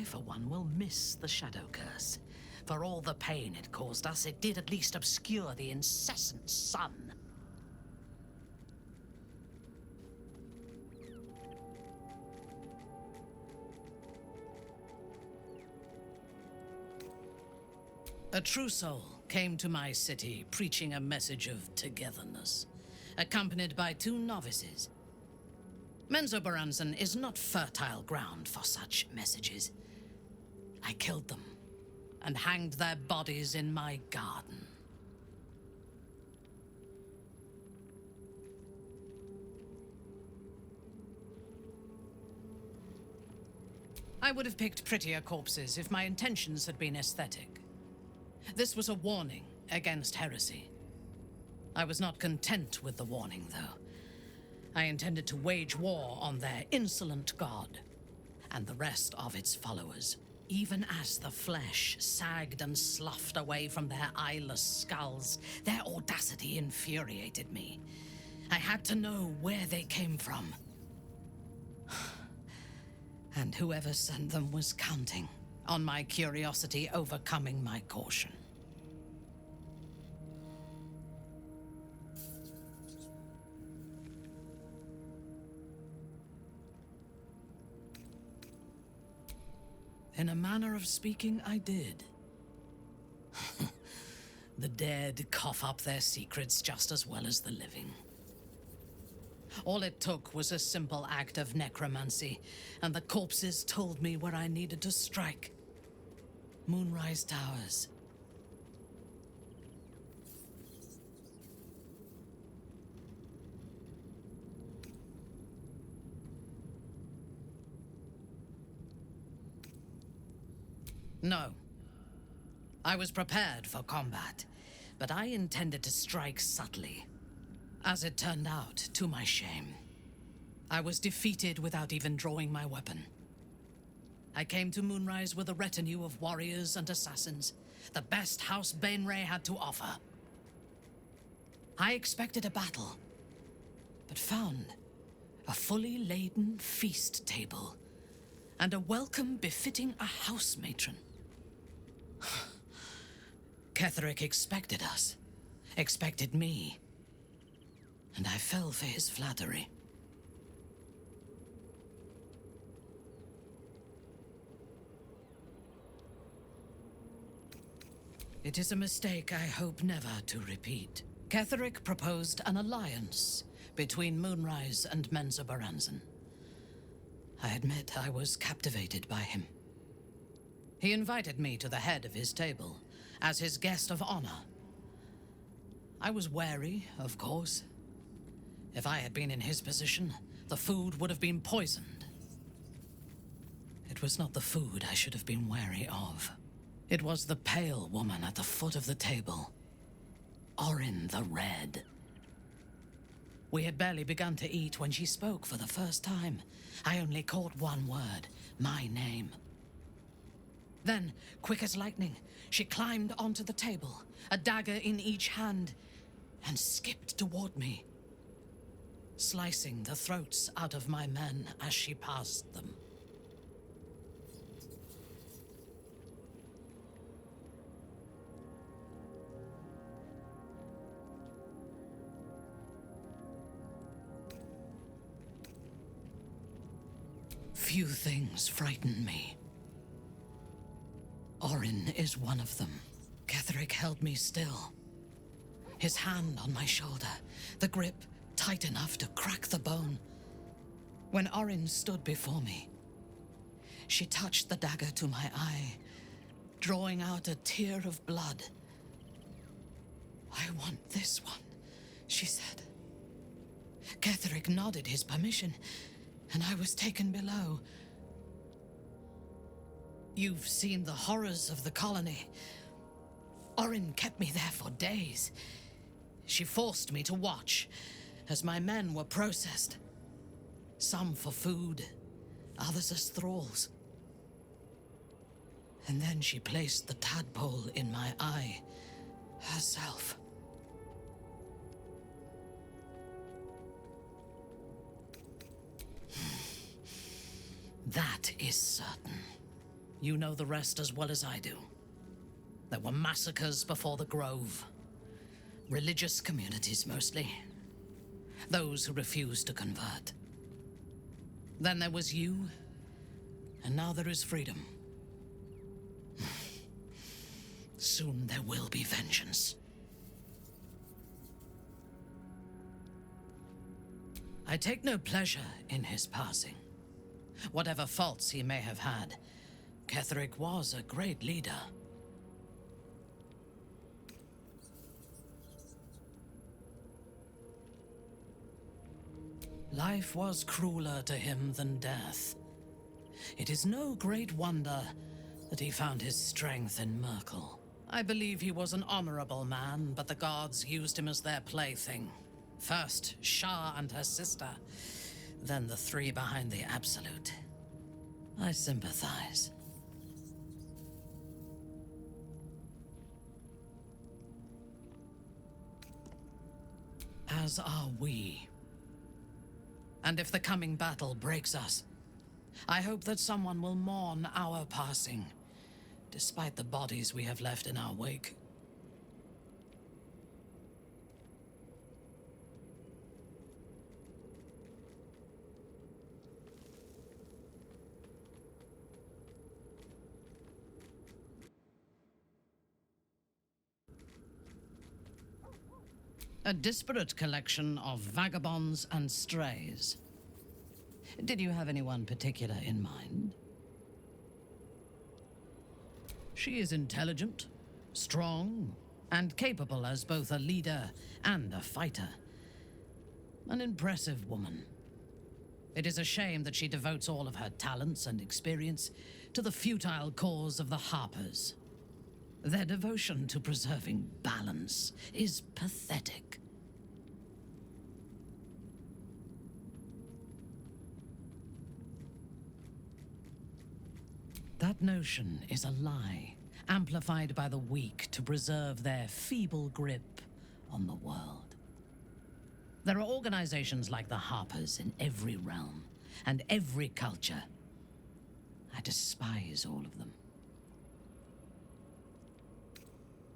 for one, will miss the Shadow Curse. For all the pain it caused us, it did at least obscure the incessant sun. A true soul came to my city preaching a message of togetherness, accompanied by 2 novices. Menzoberranzan is not fertile ground for such messages. I killed them and hanged their bodies in my garden. I would have picked prettier corpses if my intentions had been aesthetic. This was a warning against heresy. I was not content with the warning, though. I intended to wage war on their insolent god and the rest of its followers. Even as the flesh sagged and sloughed away from their eyeless skulls, their audacity infuriated me. I had to know where they came from. And whoever sent them was counting on my curiosity overcoming my caution. In a manner of speaking, I did. The dead cough up their secrets just as well as the living. All it took was a simple act of necromancy, and the corpses told me where I needed to strike. Moonrise Towers. No. I was prepared for combat, but I intended to strike subtly. As it turned out, to my shame, I was defeated without even drawing my weapon. I came to Moonrise with a retinue of warriors and assassins, the best House Bainray had to offer. I expected a battle, but found a fully laden feast table and a welcome befitting a house matron. Ketheric expected us, expected me, and I fell for his flattery. It is a mistake I hope never to repeat. Ketheric proposed an alliance between Moonrise and Menzoberranzan. I admit I was captivated by him. He invited me to the head of his table as his guest of honor. I was wary, of course. If I had been in his position, the food would have been poisoned. It was not the food I should have been wary of. It was the pale woman at the foot of the table. Orin the Red. We had barely begun to eat when she spoke for the first time. I only caught one word, my name. Then, quick as lightning, she climbed onto the table, a dagger in each hand, and skipped toward me, slicing the throats out of my men as she passed them. Few things frighten me. Orin is one of them. Ketheric held me still, his hand on my shoulder, the grip tight enough to crack the bone. When Orin stood before me, she touched the dagger to my eye, drawing out a tear of blood. "I want this one," she said. Ketheric nodded his permission, and I was taken below. You've seen the horrors of the colony. Orin kept me there for days. She forced me to watch as my men were processed. Some for food, others as thralls. And then she placed the tadpole in my eye herself. That is certain. You know the rest as well as I do. There were massacres before the Grove. Religious communities, mostly. Those who refused to convert. Then there was you, and now there is freedom. Soon there will be vengeance. I take no pleasure in his passing. Whatever faults he may have had, Ketheric was a great leader. Life was crueler to him than death. It is no great wonder that he found his strength in Merkel. I believe he was an honorable man, but the gods used him as their plaything. First, Shah and her sister, then the three behind the Absolute. I sympathize. As are we. And if the coming battle breaks us, I hope that someone will mourn our passing, despite the bodies we have left in our wake. A disparate collection of vagabonds and strays. Did you have anyone particular in mind? She is intelligent, strong, and capable as both a leader and a fighter. An impressive woman. It is a shame that she devotes all of her talents and experience to the futile cause of the Harpers. Their devotion to preserving balance is pathetic. That notion is a lie, amplified by the weak to preserve their feeble grip on the world. There are organizations like the Harpers in every realm and every culture. I despise all of them.